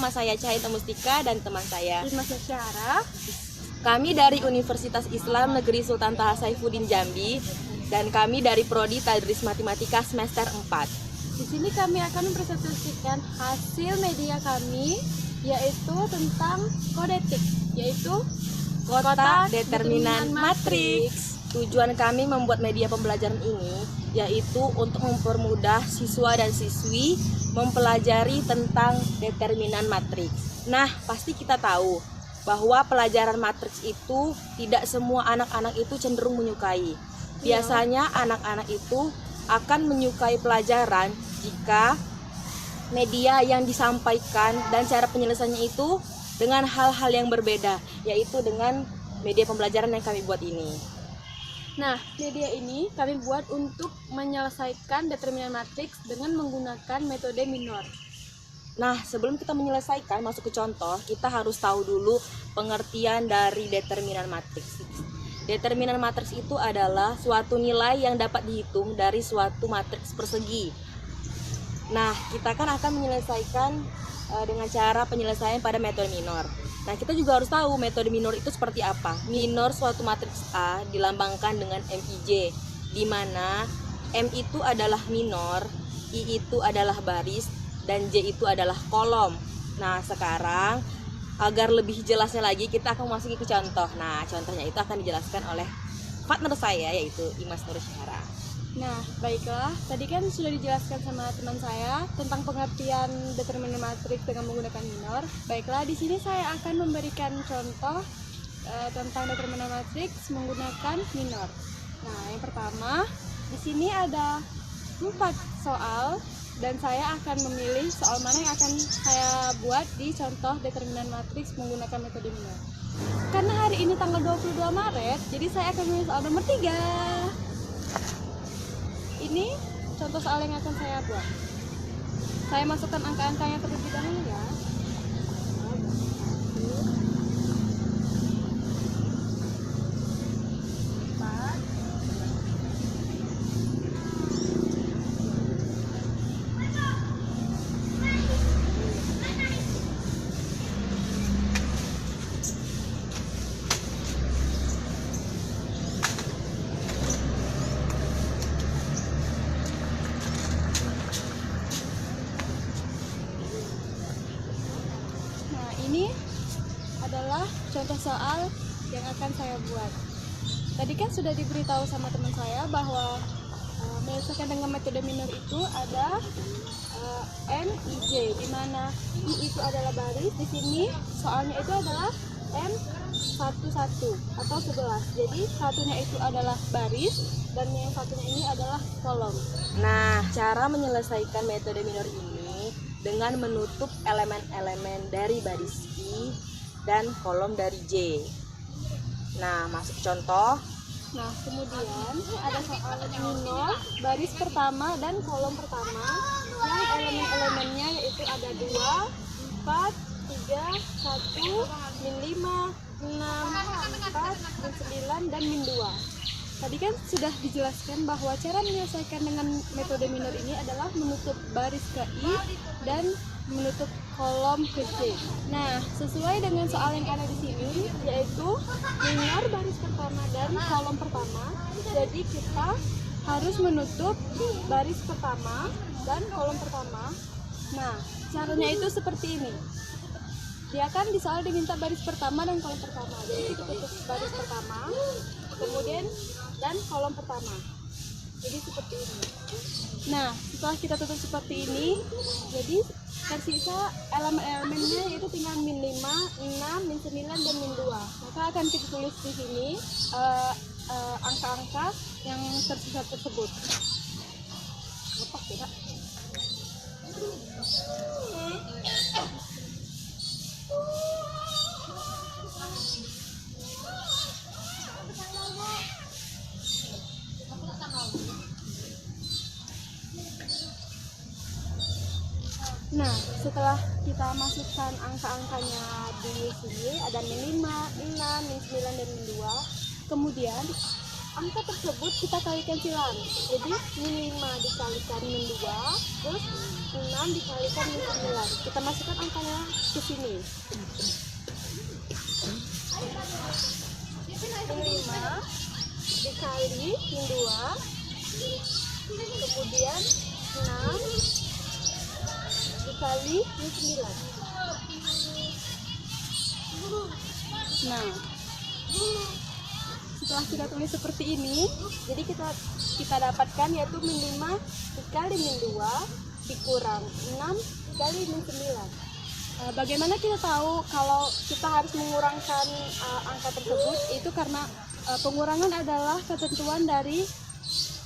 bersama saya Cahita Mustika dan teman saya Dimas Syara. Kami dari Universitas Islam Negeri Sultan Taha Saifuddin Jambi dan kami dari Prodi Tadris Matematika semester 4. Di sini kami akan mempresentasikan hasil media kami, yaitu tentang kodetik, yaitu Kota Determinan Matriks. Tujuan kami membuat media pembelajaran ini yaitu untuk mempermudah siswa dan siswi mempelajari tentang determinan matriks. Nah, pasti kita tahu bahwa pelajaran matriks itu tidak semua anak-anak itu cenderung menyukai. Biasanya anak-anak itu akan menyukai pelajaran jika media yang disampaikan dan cara penyelesaiannya itu dengan hal-hal yang berbeda, yaitu dengan media pembelajaran yang kami buat ini. Nah, media ini kami buat untuk menyelesaikan determinan matriks dengan menggunakan metode minor. Nah, sebelum kita menyelesaikan masuk ke contoh, kita harus tahu dulu pengertian dari determinan matriks. Determinan matriks itu adalah suatu nilai yang dapat dihitung dari suatu matriks persegi. Nah, kita kan akan menyelesaikan dengan cara penyelesaian pada metode minor. Nah, kita juga harus tahu metode minor itu seperti apa. Minor suatu matriks A dilambangkan dengan MIJ, di mana M itu adalah minor, I itu adalah baris, dan J itu adalah kolom. Nah, sekarang agar lebih jelasnya lagi, kita akan memasuki ke contoh. Nah, contohnya itu akan dijelaskan oleh partner saya, yaitu Imas Nursyara. Nah, baiklah, tadi kan sudah dijelaskan sama teman saya tentang pengertian determinan matriks dengan menggunakan minor. Baiklah, di sini saya akan memberikan contoh tentang determinan matriks menggunakan minor. Nah, yang pertama, di sini ada 4 soal dan saya akan memilih soal mana yang akan saya buat di contoh determinan matriks menggunakan metode minor. Karena hari ini tanggal 22 Maret, jadi saya akan memilih soal nomor 3. Ini contoh soal yang akan saya buat. Saya masukkan angka-angkanya terlebih dahulu ya. Ini adalah contoh soal yang akan saya buat. Tadi kan sudah diberitahu sama teman saya bahwa menyelesaikan dengan metode minor itu ada MIJ, di mana I itu adalah baris. Di sini soalnya itu adalah M11 atau 11. Jadi satunya itu adalah baris dan yang satunya ini adalah kolom. Nah, cara menyelesaikan metode minor ini dengan menutup elemen-elemen dari baris I dan kolom dari J. Nah, masuk contoh. Nah, kemudian ada soal minor baris pertama dan kolom pertama yang elemen-elemennya yaitu ada 2, 4, 3, 1, min 5, 6, 4, min 9, dan min 2. Tadi kan sudah dijelaskan bahwa cara menyelesaikan dengan metode minor ini adalah menutup baris ke I dan menutup kolom ke J. Nah, sesuai dengan soal yang ada di sini, yaitu minor baris pertama dan kolom pertama. Jadi kita harus menutup baris pertama dan kolom pertama. Nah, caranya itu seperti ini. Dia kan di soal diminta baris pertama dan kolom pertama. Jadi kita tutup baris pertama, kemudian dan kolom pertama. Jadi seperti ini. Nah, setelah kita tutup seperti ini, jadi tersisa elemen-elemennya yaitu tinggal min 5, 6, min 9, dan min 2. Maka akan kita tulis di sini angka-angka yang tersisa tersebut. Lepas tidak? Nah, setelah kita masukkan angka-angkanya di sini, ada min 5, 6, min 9, dan min 2. Kemudian angka tersebut kita kalikan silang. Jadi min 5 dikalikan min 2, terus 6 dikalikan min 9. Kita masukkan angkanya ke sini. Min 5 dikali min 2, kemudian 6 dikali min 9. Nah, setelah kita tulis seperti ini, jadi kita dapatkan yaitu min 5 dikali min 2 dikurang 6 dikali min 9. Bagaimana kita tahu kalau kita harus mengurangkan angka tersebut? Itu karena pengurangan adalah ketentuan dari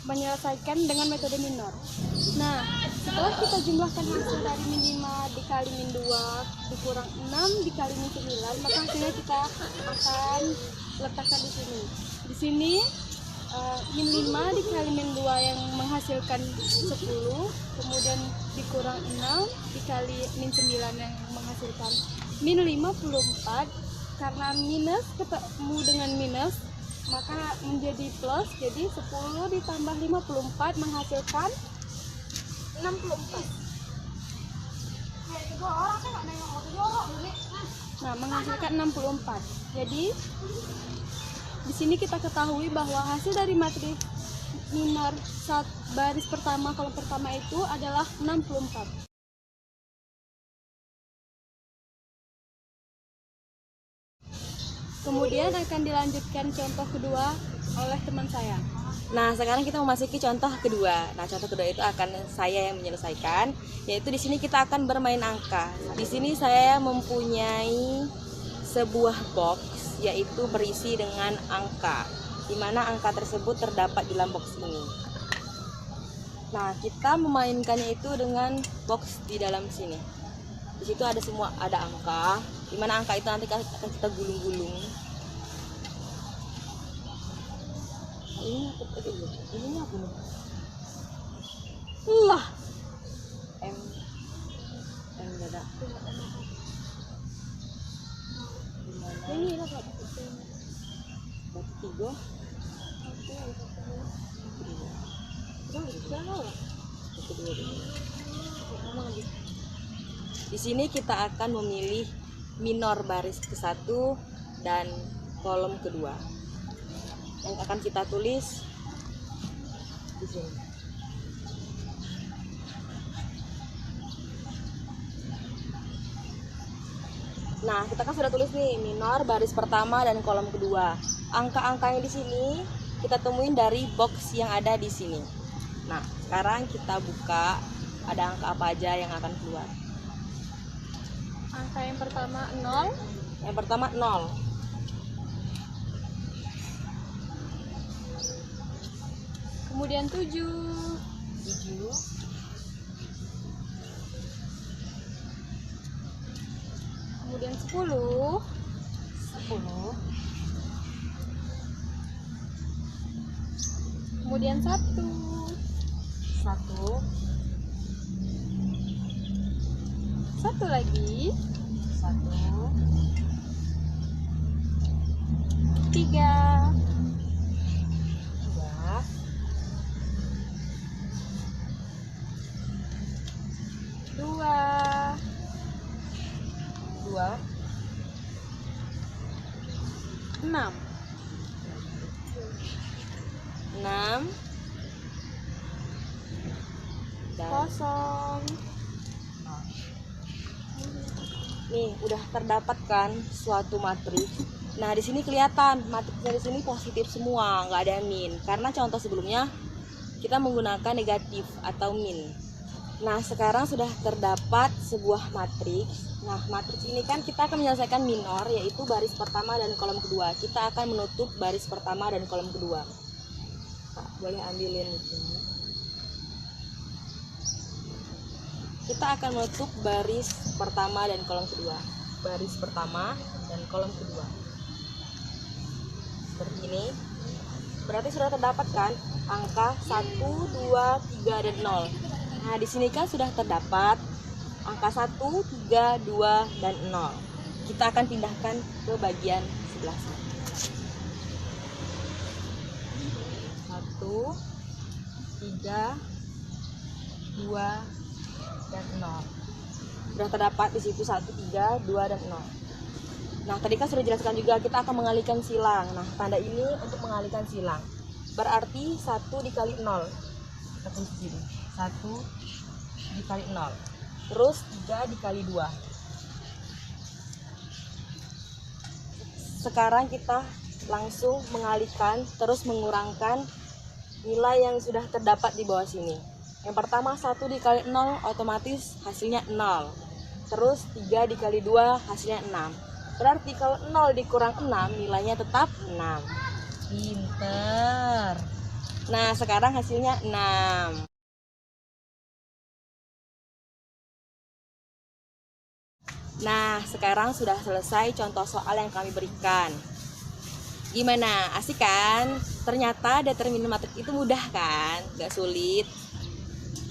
menyelesaikan dengan metode minor. Nah, setelah kita jumlahkan hasil dari min 5 dikali min 2 dikurang 6 dikali min 9, maka hasilnya kita akan letakkan di sini. Di sini min 5 dikali min 2 yang menghasilkan 10, kemudian dikurang 6 dikali min 9 yang menghasilkan min 54. Karena minus ketemu dengan minus, maka menjadi plus, jadi 10 ditambah 54 menghasilkan 64. Nah, menghasilkan 64. Jadi di sini kita ketahui bahwa hasil dari matriks minor baris pertama kolom pertama itu adalah 64. Kemudian akan dilanjutkan contoh kedua oleh teman saya. Nah, sekarang kita memasuki contoh kedua. Nah, contoh kedua itu akan saya yang menyelesaikan, yaitu di sini kita akan bermain angka. Di sini saya mempunyai sebuah box, yaitu berisi dengan angka, di mana angka tersebut terdapat di dalam box ini. Nah, kita memainkannya itu dengan box di dalam sini. Di situ ada angka, di mana angka itu nanti akan kita gulung-gulung. Ini apa nih? Lah, M enggak ada. ini lah batu tiga. Di sini kita akan memilih minor baris ke-1 dan kolom kedua. Yang akan kita tulis di sini. Nah, kita kan sudah tulis nih minor baris pertama dan kolom kedua. Angka-angkanya di sini kita temuin dari box yang ada di sini. Nah, sekarang kita buka, ada angka apa aja yang akan keluar. angka yang pertama 0, Yang pertama 0. kemudian 7, 7, kemudian 10, 10, kemudian 1, 1, satu lagi, 1, 3, 2, 2, 2, 6, 6, dan 0. nih udah terdapat kan suatu matriks. Nah, di sini kelihatan matriksnya di sini positif semua, nggak ada min. Karena contoh sebelumnya kita menggunakan negatif atau min. Nah, sekarang sudah terdapat sebuah matriks. Nah, matriks ini kan kita akan menyelesaikan minor, yaitu baris pertama dan kolom kedua. Kita akan menutup baris pertama dan kolom kedua. Nah, boleh ambilin itu. Kita akan menutup baris pertama dan kolom kedua. Baris pertama dan kolom kedua. Seperti ini. Berarti sudah terdapat kan angka 1, 2, 3 dan 0. Nah, di sini kan sudah terdapat angka 1, 3, 2 dan 0. Kita akan pindahkan ke bagian sebelah sini. 3, 2, dan 0. Sudah terdapat di situ 1, 3, 2, dan 0. Nah, tadi kan sudah dijelaskan juga kita akan mengalihkan silang. Nah, tanda ini untuk mengalihkan silang. Berarti 1 dikali 0. Kita tulis di sini. 1 dikali 0. Terus 3 dikali 2. Sekarang kita langsung mengalihkan, terus mengurangkan nilai yang sudah terdapat di bawah sini. Yang pertama 1 dikali 0 otomatis hasilnya 0. Terus 3 dikali 2 hasilnya 6. Berarti kalau 0 dikurang 6 nilainya tetap 6. Pinter. Nah, sekarang hasilnya 6. Nah, sekarang sudah selesai contoh soal yang kami berikan. Gimana? Asik kan? Ternyata determinan matrik itu mudah kan? Gak sulit.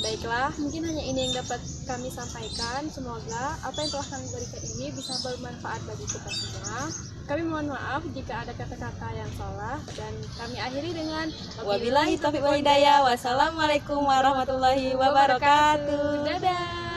Baiklah, mungkin hanya ini yang dapat kami sampaikan. Semoga apa yang telah kami berikan ini bisa bermanfaat bagi kita semua. Kami mohon maaf jika ada kata-kata yang salah, dan kami akhiri dengan Wabillahi taufiq wal hidayah. Wassalamualaikum warahmatullahi wabarakatuh. Dadah.